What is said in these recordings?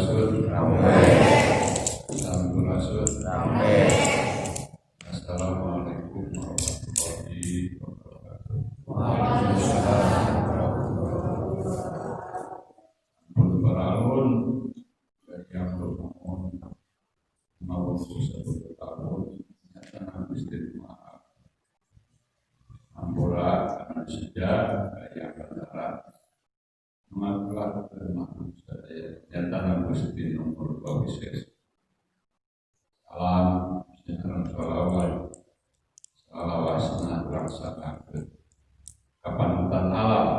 Sampurasun. Sampurasun. Assalamualaikum warahmatullahi wabarakatuh. Beralun yang bermohon mau satu tahun nyata Gusti maaf. Ampura karena sejak yang berdarah maaflah manusia nyata Gusti nomor bagus. Salam sejahtera salawat senang laksanakan kapanutan alam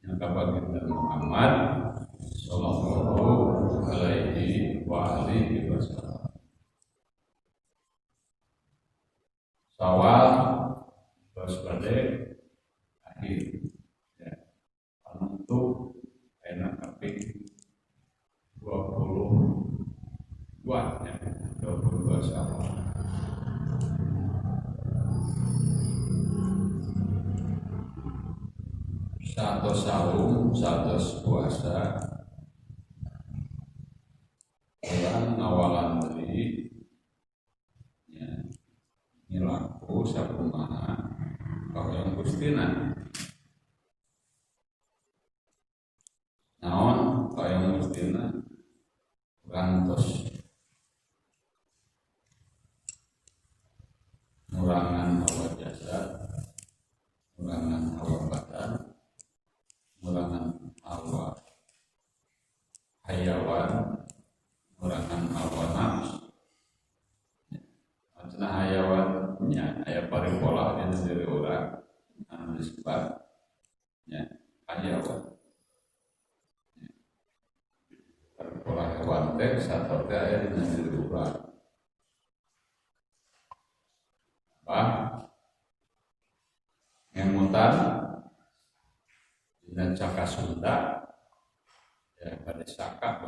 yang kabaginda Muhammad sallallahu alaihi wa alihi wasallam. Sawal terus pada akhir ya, penentu enak kaping 22 ya, 22 Sawal. Satu saum, satu puasa, orang awalan dari ya, nilaku sakumaha kau yang gustina naon kau yang gustina rantos ngurangan hawa jasad, ngurangan hawa badan, ngurangan hawa hayawan, ngurangan hawa nafsu. Macam hayawannya, ayat paling pola yang dari orang anu disebutnya hayawan. Paling pola hewan teh satu teh ayat dari orang. Apa? Ngemutan dan cakak Sunda ya pada cakak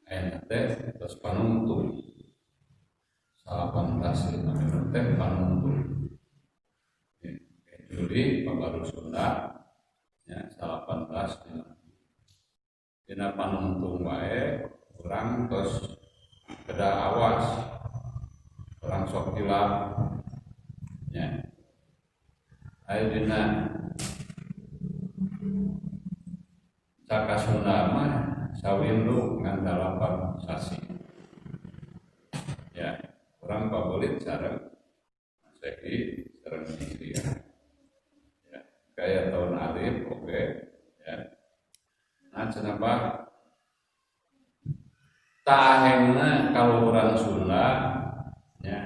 ayat teh terus panuntung 18 menit teh panuntung Juli pembaru Sunda ya 18 dina panuntung wae urang terus keda awas orang sok hilap ya ayo dina caka Sunda mah sawindu ngan 8 sasi ya orang pabulit sareng Masehi sareng Hijriah ya kayak tahun alif oke ya nah cenapa tahengna kalau orang Sunda ya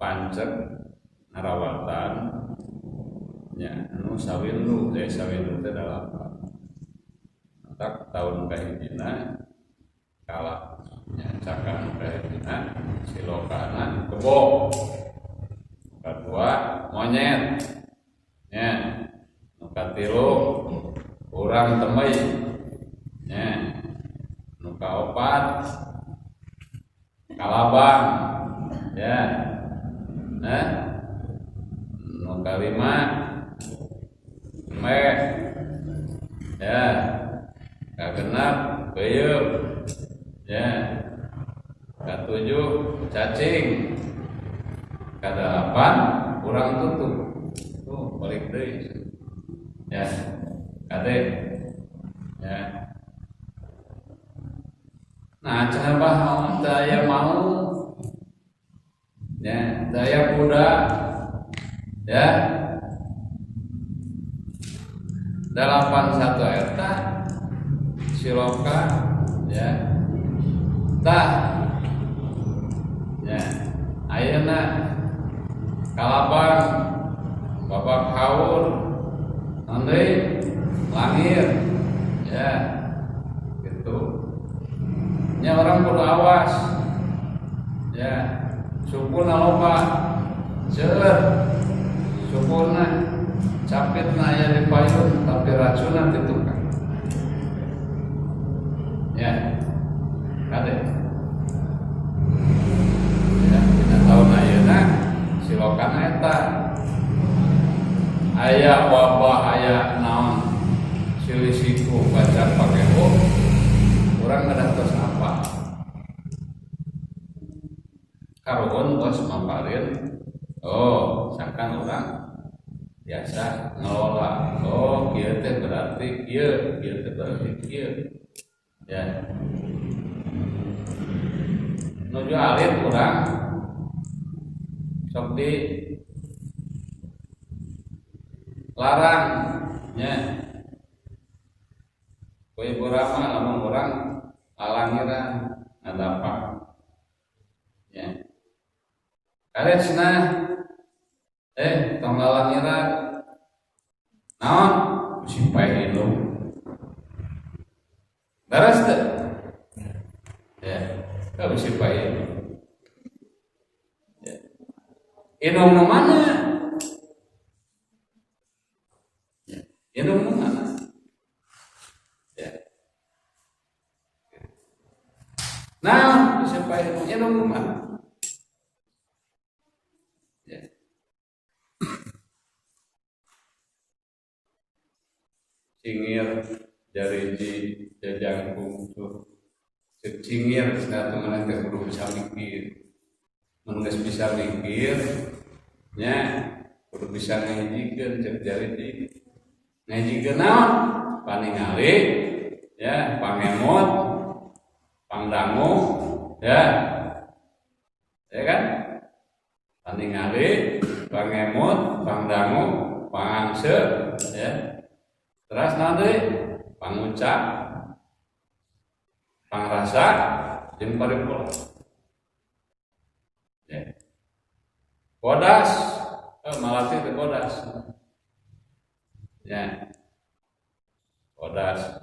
pancet narawatan ya anu sawindu teh sawindu teh 8 tak tahun kahijina kalah ya cakan kahijina silokana kebo kedua monyet ya nuka tilu urang temai ya nuka opat kalabang ya nah nuka 5 ya kagenap beuyeum ya katujuh cacing kadalapan urang tutup tuh balik deui ya kade ya nah cara bahwa daya mau ya daya kuda ya 81 eta siloka ya tah ya ayeuna kalabang babak haur nanti langir ya gitu nya orang kudu awas ya sukuna loba seueur sukuna capitna aya di payun tapi racunna di tukang ya kade ya dina taun ayeuna silokan eta aya wabah aya naon silisiku baca pake karuhun bos mamparin, oh misalkan orang biasa ngelola, oh kieu teh berarti kieu teh berarti kieu, ya. Nuju alit orang sok di larang, ya. Kue burama lamun orang alangira ada apa, ya. Karesna tong alangira naon sipai itu daras teh, ya. Kalau sipai itu, ya. Inung mana? Inung mana? Ya. Nah, siapa inung mana? Ya. Cingir dari di jajangkung tuh. Cingir setelah teman yang perlu bisa mikir, menulis bisa mikir, ya, perlu bisa ngajikeun cek jari di ngajikeun naon paningali, ya, pangemot, pangdangu, ya kan, paningali, pangemot, pangdangu, pangangse, ya, terus nanti pangucap, pangrasa, jeung paripurna. Ya. Bodas, malati teh bodas. Ya. Bodas,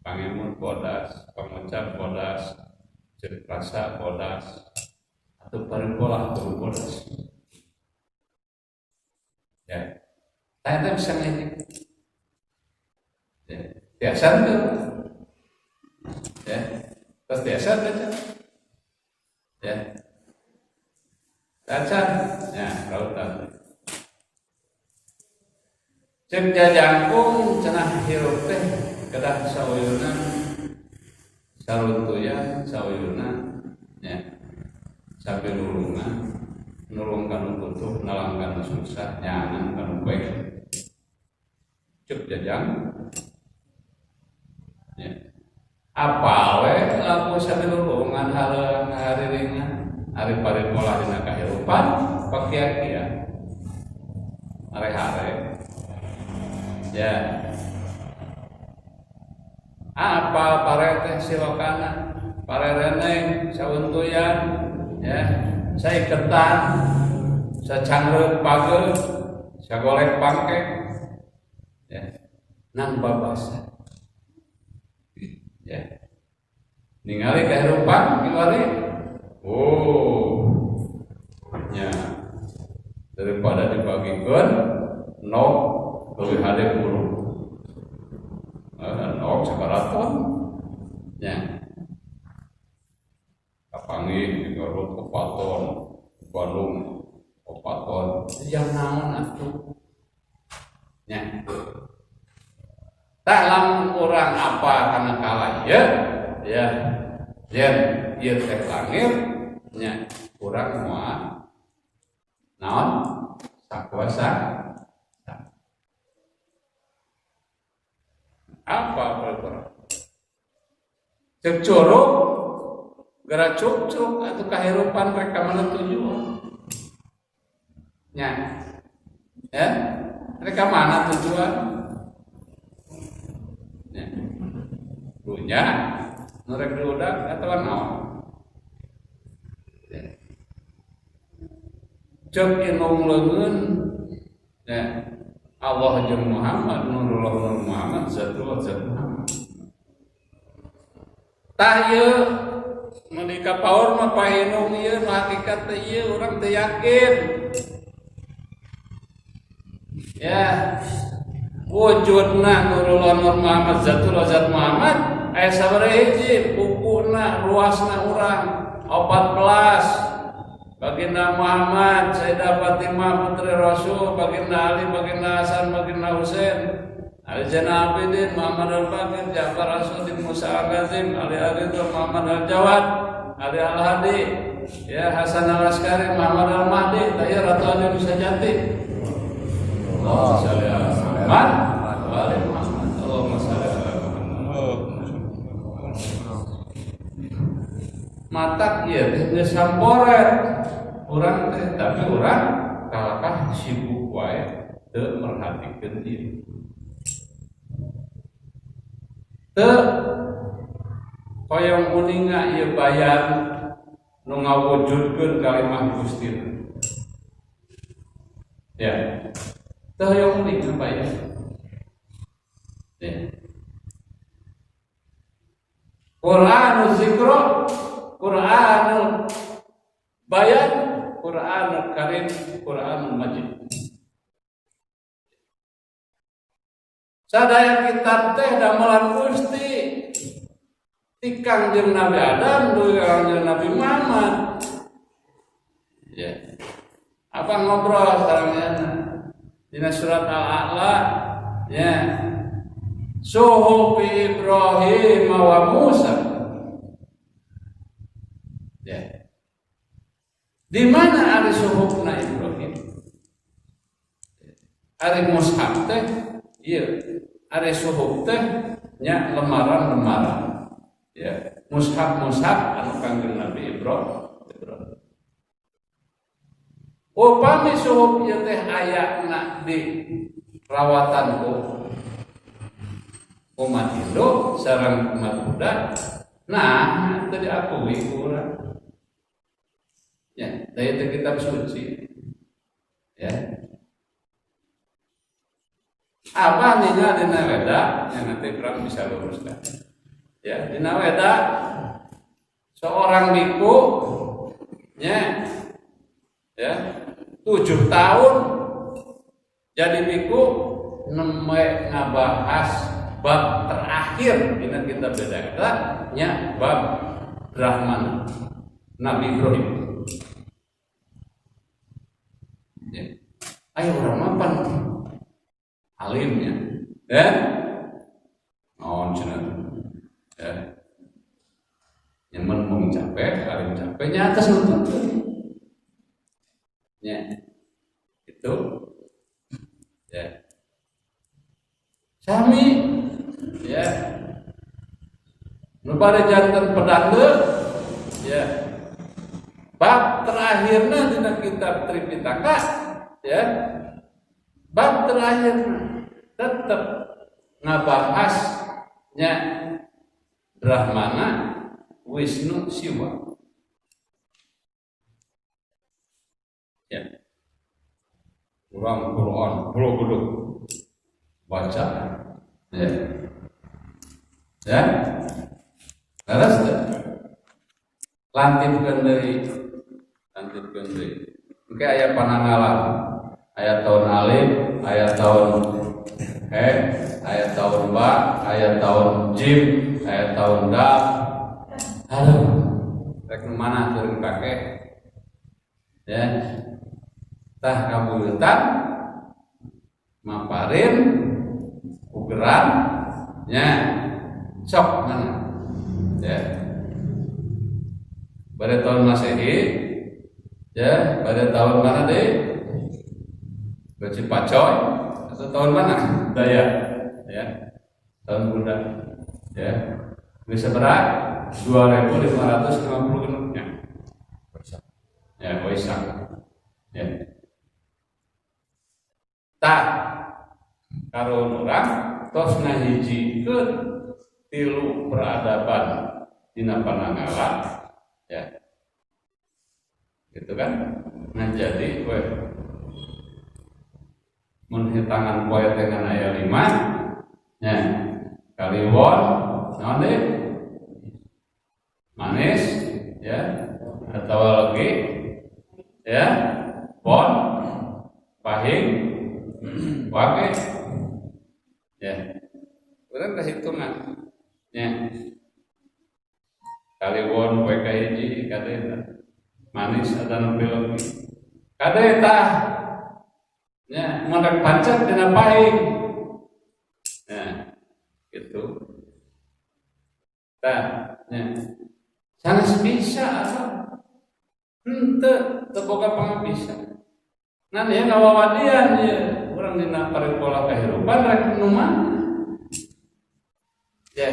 pangemun bodas, pangucap bodas, jeung rasa bodas, atuh paripurna atuh bodas. Ya. Tanya bisa ngajik. Ya. Biasa tuh. Ya, terus biasa baca, ya, baca, ya, rautan. Cek jajangkung cenah hirup teh kedah sawayuna, saruntuyan sawayuna, ya, sampai nulung kanu butuh, nalang kanu susah, nyangan kanu baik. Cek jajang, ya. Apa we laku sabilulungan hareung hariringan ari paripurna dina kahirupan pakia-kia are-are, ya. Apa pare teh silokana pare reneng sauntuyan, ya, saiketan sacangreut pageuh sagolek pangke, ya, nan babasa, ya, ningali kehidupan kiwari, ya, daripada dibagikeun nok leuwih hade puluh, nok sabaraton, ya, kapanggih di Garut Opaton, Bandung Opaton, yang naon atuh, ya. Tak lamun orang apa karena kalah ya, jen ieu teh langir, nya urang moal naon sakuasa apa perkara cek curug gara cuk-cuk atau kahirupan mereka mana tujuan, nya, ya, mereka mana tujuan? Punya nurek diudak atau naon, cek inung leungeun, ya, Allah jeung Muhammad, Nurullah Nur Muhammad, Zatullah Zat Muhammad. Tah ieu nu dikapaur mah painung ieu nu hakikat teh ieu urang teu yakin, ya. Wujudna Nurullah Nur Muhammad, Zatullah Zat Muhammad aya sabaraha hiji pupuna ruasna urang 14, baginda Muhammad, Sayyidah Fatimah putri Rasul, baginda Ali, baginda Hasan, baginda Husain, Ali Zainal Abidin, Muhammad Al-Baqir, Ja'far Aswaddin, Musa Al-Kazim, Ali Ridho, Muhammad Al-Jawad, Ade Al-Hadi, ya Hasan Al-Askari, Muhammad Al-Mahdi, tanya Ratu Ade bisa jati. Allahumma sholli ala Muhammad wa ali Muhammad. Allahumma sholli ala Muhammad. Matak ieu teh geus samporet. Urang teh tapi urang kalakah sibuk wae teu merhatikeun ieu. Teu hoyong kuninga ieu bayan nu ngawujudkeun kalimah Gusti. Ya. Teu hoyong kuninga bayan. Ya. Qur'anul zikra, Qur'anul bayan, Qur'anul karim, Qur'anul majid. Sadaya kitab teh damelan Gusti. Tikang jeung Nabi Adam, durang jeung Nabi Muhammad. Ya. Apa ngobrol sarengna dina surat Al-A'la, ya. Suhuf Ibrahim wa Musa. Ya. Di mana ari suhufna Ibrahim? Ari mushaf teh, ieu. Ari suhuf teh nya lembaran-lembaran. Ya, mushaf anu kangge Nabi Ibrahim. Upami suhuf ieu teh ayana di rawatan umat Hindu sareng umat Buddha, nah teu diakui urang. Ya, daya teh kitab suci. Ya. Apa nina dina Weda yang nanti Bram bisa luruskan. Ya, dina Weda seorang biku ya 7 tahun jadi biku nembe ngabahas bab terakhir dina kitab Weda nya bab Brahmana Nabi Ibrahim. Ya. Ayo urang mapan alimnya dan naon cenah ya nyaman mau capek alim capeknya atas nuntut ya itu ya sami ya nu pada janten pedang ya bab terakhirna dina kitab Tripitaka ya bab terakhirna tetap ngabahasnya Brahmana, Wisnu, Siwa. Ya, kurang Quran, belum baca, ya, ya, terus lantipkeun deui, Oke aya pananggalan, aya tahun alif, aya tahun ayat tahun ba, ayat tahun jim, ayat tahun da. Aduh, rek mana teuing pake? Ya. Tah kabulutan maparin ugeran nya sok mana. Ya. Pada tahun Masehi ya, pada tahun mana deh? Becipacoy atau tahun mana? Daya, ya, tahun Buddha, ya, bisa berat 2.550 genepnya, ya, Waisak, ya, tak, karo orang tos ngahijikeun tilu peradaban dina panangalan, ya, gitu kan? Nah jadi, menhitangan poe dengan ayat 5 ya kaliwon naon deui manis ya atau lagi ya bon pahing wage ya urang kahitungan ya kaliwon poe kahiji kadeh manis ada nu lagi kadeh tah ya, mendak pancet dina pahing. Nah, gitu. Tah, ya. sanes bisa asa henteu boga pangabisa nan ya ngawawadian ya urang dina paripula kahirupan rek nu mana ya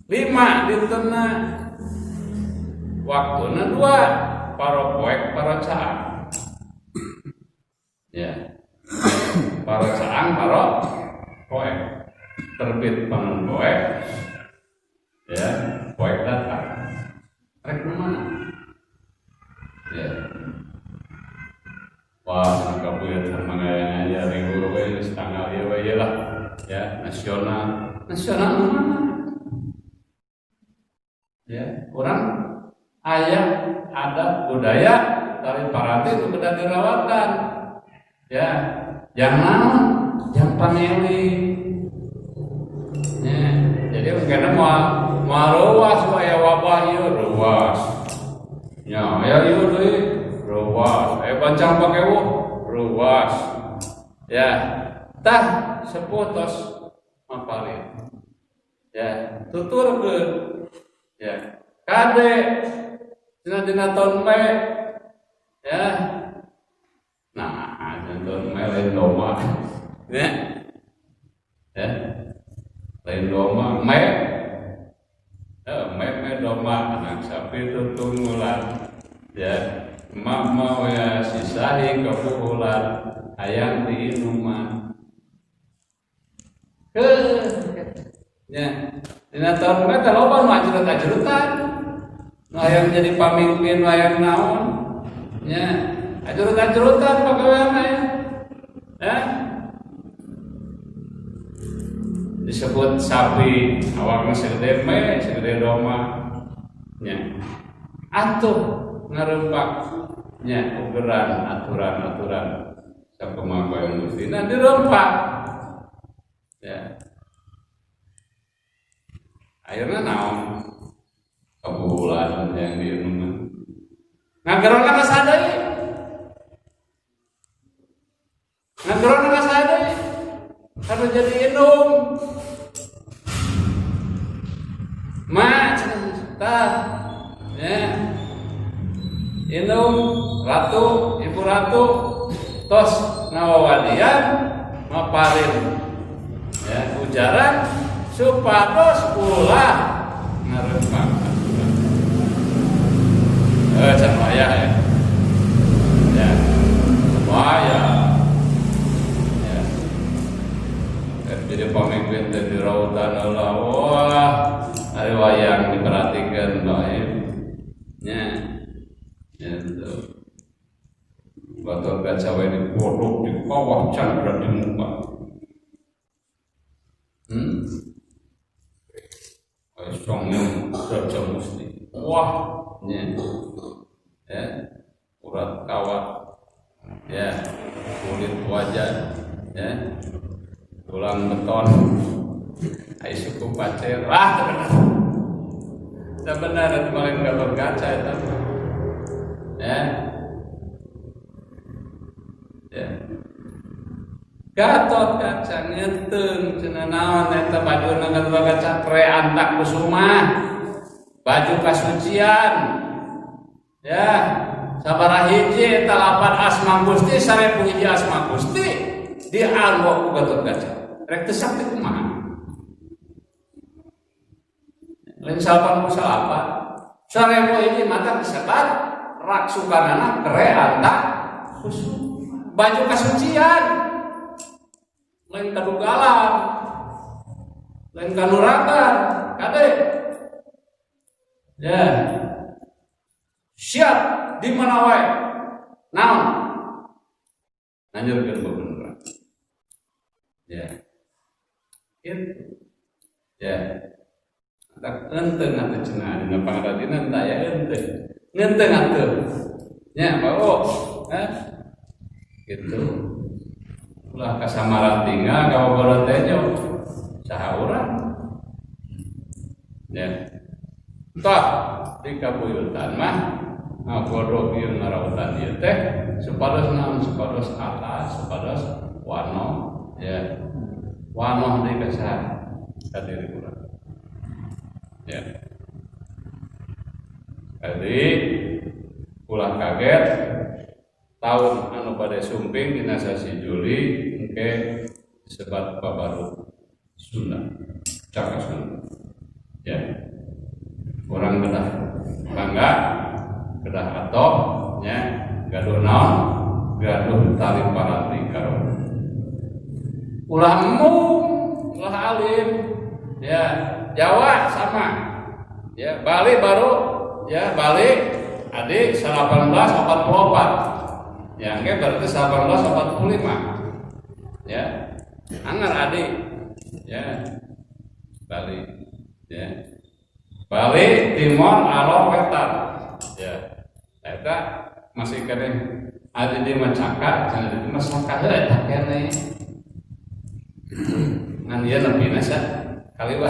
5 ditena waktuna 2 para poek para caang ya para caang para poek terbit panon poek ya poek datang rek mana ya wah sangka buyut mangaya ya ribu we setengah ya we lah ya nasional mana ya orang aya adat budaya tari parati itu beda dirawatan ya jangan pameli ya jadi mungkin mau ruas ya wabah ieu ruas ya ieu deui ruas bancang pake ruas ya tah seputos mapalin ya tuturkeun ya kade dina tahun me ya nah tahun me lain doma ya lain doma me doma anak sapi tutung ular ya emak mau ya sisahi kepuhulan hayang di inuman ya dina tahun me teh loba nu ajrut-ajrutan nu hayang jadi pamimpin hayang naon nya ajrut-ajrutan pagaweana ya disebut sapi awakna segede me segede doma nya atuh ngarempak nya ugeran aturan sakumaha yang mustina dirempak ya akhirnya naon kebulan yang di rumah ngageron ka sadaya karena jadi indung tah ya indung ratu ibu ratu tos ngawawadian maparin ya ujaran supados ulah ngarempak can wayah ya wayah ya jadi pemimpin teh dirautan Allah wah ari wayang diperhatikan bae nya itu Batur kaca wae dipodok di bawah candra di muka songnya raja musti wah nya ya urat kawat ya kulit wajah ya tulang beton ai suku pacer sebenarnya kemarin Gatot Kaca itu ya Gatot Kaca ngeteung cenah naon eta bajuna Gatot Kaca kreantak kusuma baju kasucian ya sabaraha hiji eta 8 asma Gusti 1000 hiji asma Gusti dianggo ku Gatot Kaca rek teu sakti kumaha lain 88 1000 hiji mata disebat rak sukanana kreantak kusuma baju kasucian lain kadugalan lain kanuragan kade ya siap di mana wae naon nanjurkeun bebeneran ya itu ya tak enteung atuh cenah dina pangaradina tah ya enteung atuh nya bawo gitu ulah kasamaran tinggal kabogoh teh nyo saha urang ya tah di kabuyutan mah ngagodog ieu ngarautan ieu teh supados naon supados atas supados wano ya wano deui ka saha ka diri urang Ya. Jadi ulah kaget tahun anu pada sumping dina sasi Juli engke sebat babaru Sunda Caka Sunda. Ya. Orang kedah bangga kedah atok nya gaduh naon gaduh tali paranti karo ulah embung ulah alim ya Jawa sama ya Bali baru ya Bali adik 1844 ya engke berarti 1845 ya anggar adik ya Bali ya Bali Timor Alor Wetan ya eta masih kene ada di Macaka jangan di Macaka eta kene ngan ieu nepi nasa kaliwah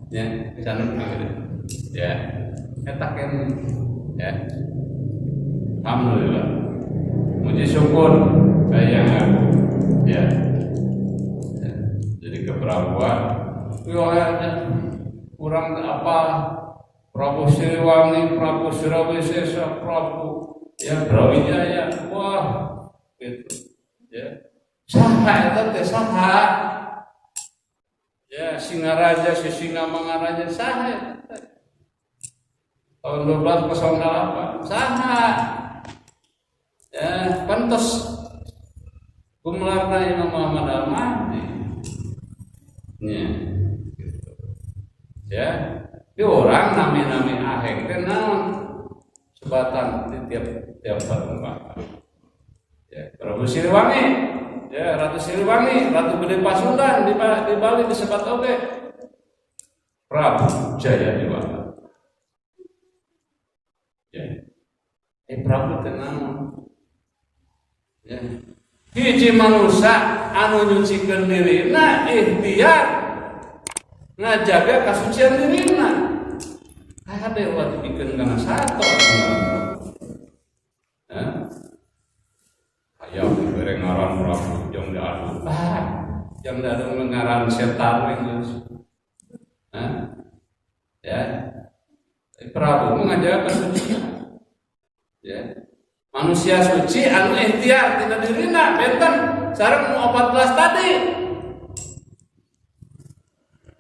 ya can ya eta kene ya alhamdulillah muji syukur sayang ya jadi keprabuan riwayatnya kurang apa Prabu Siliwangi, Prabu Surawisesa, Prabu ya Brawijaya, wah gitu ya saha eta teh saha ya Singaraja si Singamangaraja saha tahun 1208 saha ya pantes kumlarna Imam Muhammad Al-Mahdi ya gitu ya di orang nami-nami aheng teh naon sebatan di tiap tempat ya Prabu Siliwangi ya Ratu Siliwangi Ratu Gede Pasundan di Bali disebat oge Prabu Jaya Dewata ya Prabu teh naon ya hiji manusia anu nyucikeun dirina ikhtiar ngajaga kasucian dirina hade wat bikin kana sato ya aya goreng ngaran Prabu jong diadu jang dadung ngaran setan geus ya Prabu ngajaga kasucian ya manusia suci anu ikhtiar tina dirina benten sareng 14 tadi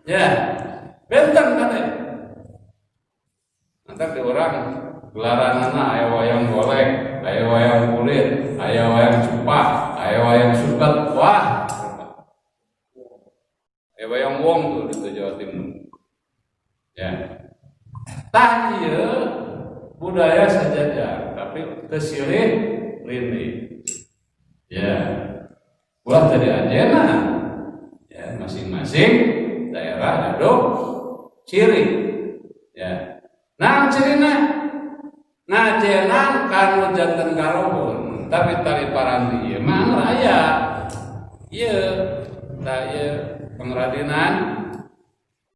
ya benten kate antar di orang gelaranana aya wayang golek aya wayang kulit aya wayang cupak aya wayang suket wah aya wayang wong tuh di Jawa Timur ya tah ieu budaya sajajar tapi teu silih lini ya ulah tadi anjeunna ya masing-masing daerah ada ciri ya nah cirina nah jenang kanu janten karobon tapi tali paranti ieu mah aya ieu da ieu pengradinan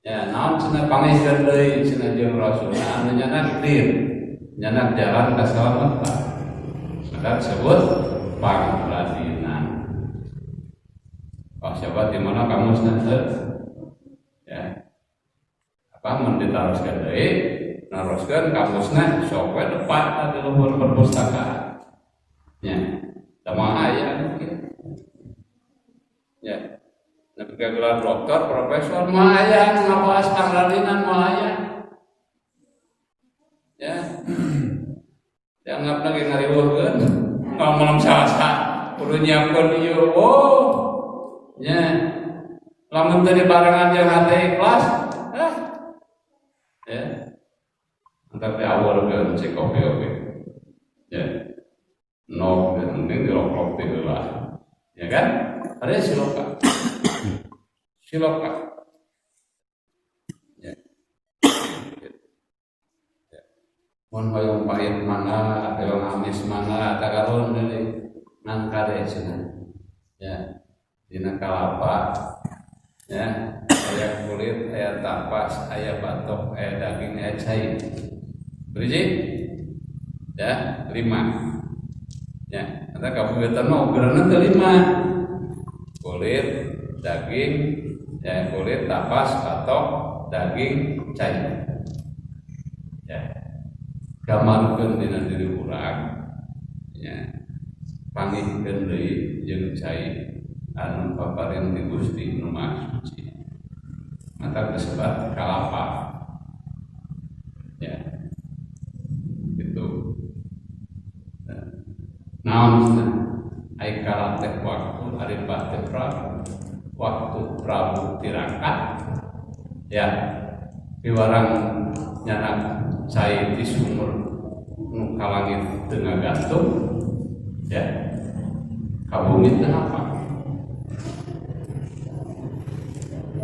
ya naon cenah pangihkeun deui cenah jeung Rasulna anu nyanak dir nyanak jalan kasalamatan maka disebut pengradinan oh siapa di mana kamu senang ya apa mun ditaroskeun deui naroskeun kamusna sok we depan di luhur perpustakaan nya tama aya ya nepi ka gelar doktor profesor mah aya anu ngabaas pangradinan mah aya ya dianggap lagi ngariweuhkeun ngomong sasa kudu nyiapkeun ieu oh nya lamun teu dibarengan jeung hate ikhlas ya antar teh awalkeun cek kopi ya no penting dirokok teh heula ya kan ada siloka ya mun hoyong pahit mana hoyong amis mana tagaron deui nangkade cenah ya dina kalapa ya aya kulit aya tapas aya batok aya daging aya cai beriji ya 5 ya ada kabupaten mah ugeurna teh 5 kulit daging ya kulit tapas batok daging cai ya gamarkeun dina diri urang ya pangihkeun deui jeung cai anu paparean ti Gusti Nu Maha Suci mata kesebat kalapa ya gitu naon ai kala teh waktu ari teh waktu Prabu tirakat ya piwarang nyanak cai di sumur nu ka langit teu ngagantung ya ka bumi teu apa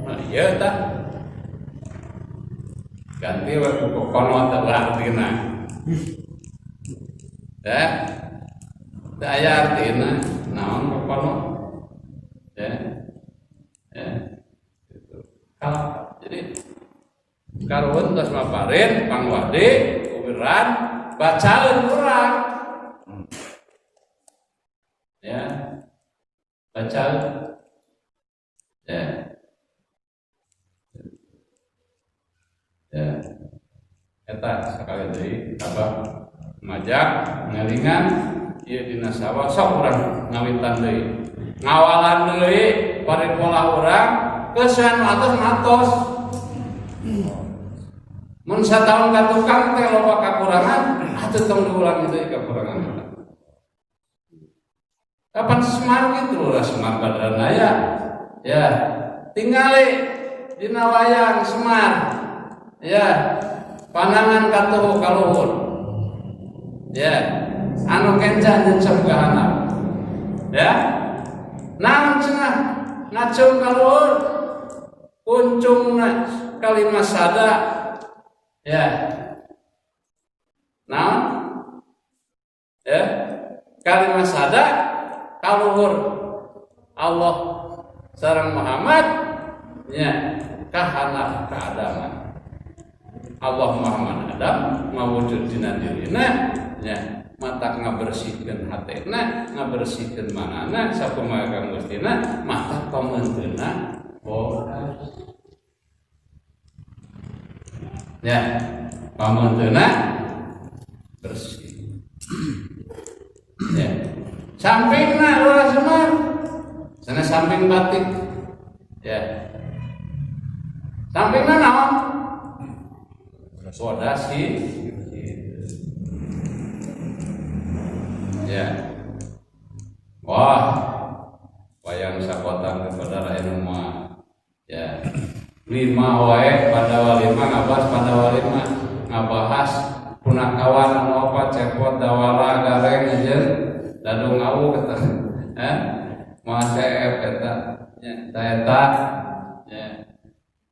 nah ieu tah ganti we kokono teh artina ya teu aya artina naon kokono ya kalau jadi karuan tos maparin pangwade kuberan bacaeun urang ya bacaeun ya eta sakali deui abah ngajak ngalingan ieu dina sawah sok urang ngawitan deui ngawalan deui paripola urang kesan matos mun sataun ka tukang teh loba kakurangan atuh tong diulang deui kakurangan kapan semar gitu ulah semar badan aya ya tingali dina wayang semar ya panangan katuhu kaluhur ya anu kencan jeung sabgahanna ya naon cenah ngacung kaluhur kuncungna kalimat sada ya naon ya kalimat sada kaluhur Allah sareng Muhammad ya kahanaf kaadaman Allah Muhammad Adam mawujud dina dirina ya mata ngabersihkeun hatena ngabersihkeun manana sakumaha Gustina mata pamenteuna bodas ya pamenteuna bersih ya sampingna ulah semar sana samping batik ya sampingna naon bodasi ya wah wayang sakotan kepada rakyat rumah ya 5 wae Pandawalima ngabahas Pandawalima ngabahas punakawan anu apa cepot dawala gareng jeung dadung awu kata moal CF eta nya taeta ya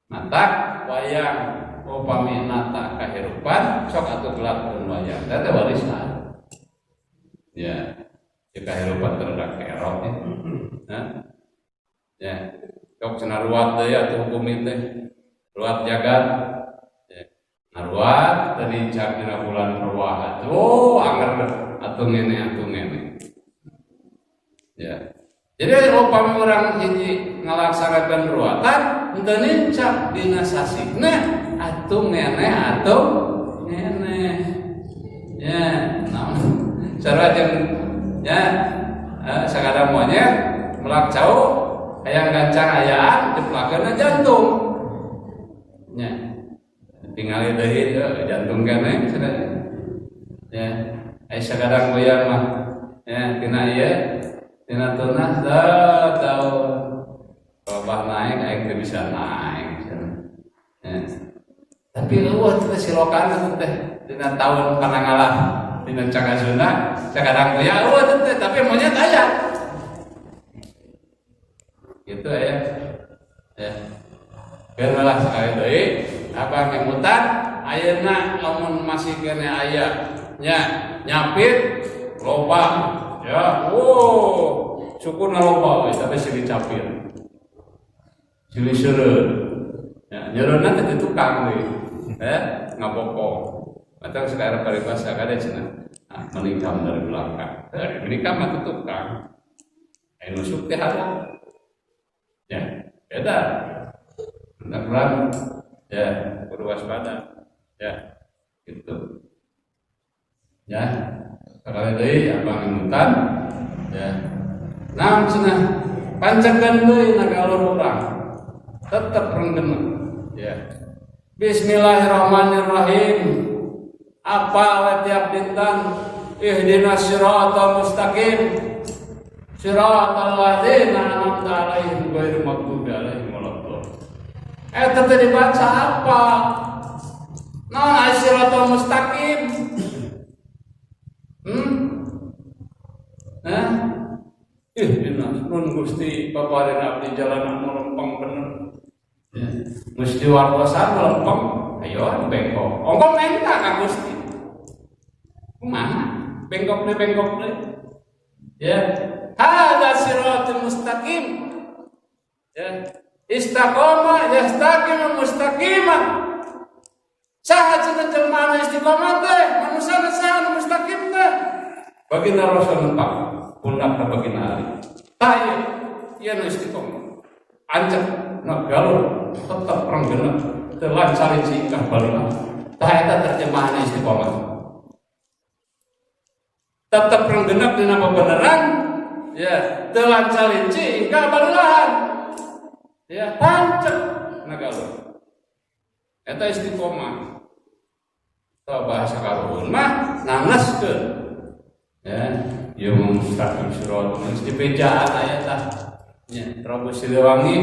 matak wayang upami nata kahirupan sok atuh gelapkeun wayang eta warisan ya jika kahirupan terdak kerok ya sok cenah ruat deui atuh hukum teh ruat jagat ya naruat tadi cak dina bulan ruah atuh anger atuh ngene ya jadi upami urang hiji ngalaksanakeun ruatan henteu nincak dina sasigna atuh ngene ya naon cara jeung ya sakadang monyet melak cau hayang gancang ayaan diplakeun jantung nya tingali deui jantung keneh cenah ya aya sakadang goyang mah ya tina ieu tina tunas tahun robah naik aing teu bisa naik ya tapi eueuh teh silokan teh dina taun panangalah dina cagasuna sakadang goyang eueuh teh tapi monyet aya gitu ya biar malah sekali deui apa kemutan ayeuna lamun masih kene aya nya nyapit loba ya syukurna loba we tapi silih capir silih seureun ya nyereunna teh tukang we ngabokok atau sekarang paribasa kada cenah menikam dari belakang dari menikam mah tukang anu nusuk teh halal ya beda hendak urang Ya, kudu waspada. Ya, gitu. Ya, sekali deui abang ingetan. Ya. Naam cenah pancekeun deui nagalur urang. Tetep renggeuna. Ya. Bismillahirrahmanirrahim. Apa we tiap dinten ihdinas siratal mustaqim. Siratal ladzina an'amta 'alaihim ghairil maghdubi 'alaihim waladdallin. Eta teh dibaca apa? Naon siratal mustaqim? Ihdinas nun Gusti paparin abdi jalan anu lempeng bener. Ya. Mesti wartosan lempeng, ayo bengkok. Ongkong minta ka Gusti. Kumaha? Bengkok deui. Ya. Hadza siratal mustaqim. Ya. Istaqama yastaqim mustaqiman. Saha cenah jelema istiqomah teh, manusia saha mustaqim teh. Baginda Rasul nempak pundak baginda Ali. Tah ieu istiqomah. Ancep na galur tetep renggeuna teu lancar cingkah balina. Tah eta terjemahan istiqomah. Tetep renggeuna dina bebeneran, ya, teu lancar cingkah balilahan. Ya, tancep na galur. Eta istiqomah. Tah bahasa karuhun mah nangaskeun. Ya, yang mustaqim siratal mustaqim dipejaan aya tah. Ya, Prabu Siliwangi,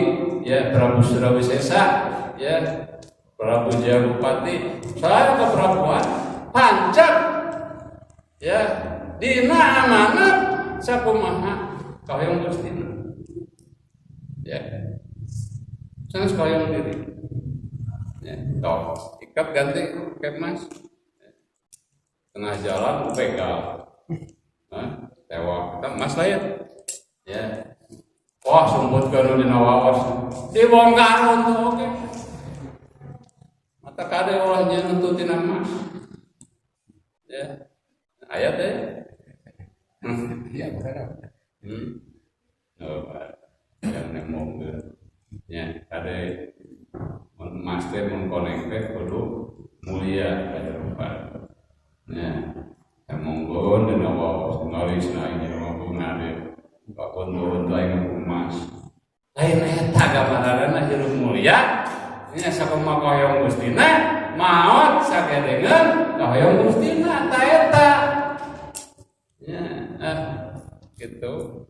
ya Prabu Surawisesa, ya Prabu Jayabupati, saya keprabuan pancet. Ya, dina amanat sakumaha kahoyong Gustina. Ya. Sanes kahoyong diri. Ya, toh ikat ganti kemas. Tengah jalan begal. Tewak kita mas lain. Ya. Wah, sumput kanu dina wawas. Dibongkar untuk oke. Mata kade Allah nya nuntutin emas. Ya. Ayat deh. Ya, benar. Oh, yang nemong ke. Ya, kade emas teh mun konekte kudu mulia kada rupa. Ya. Monggo dina wawas ngalisna ini mabuna de pakondo aing emas. Lain eta gambaranna hirup mulia. Nya sakumaha kahoyong Gustina maot sagedengeun kahoyong Gustina ta eta. Ya, gitu.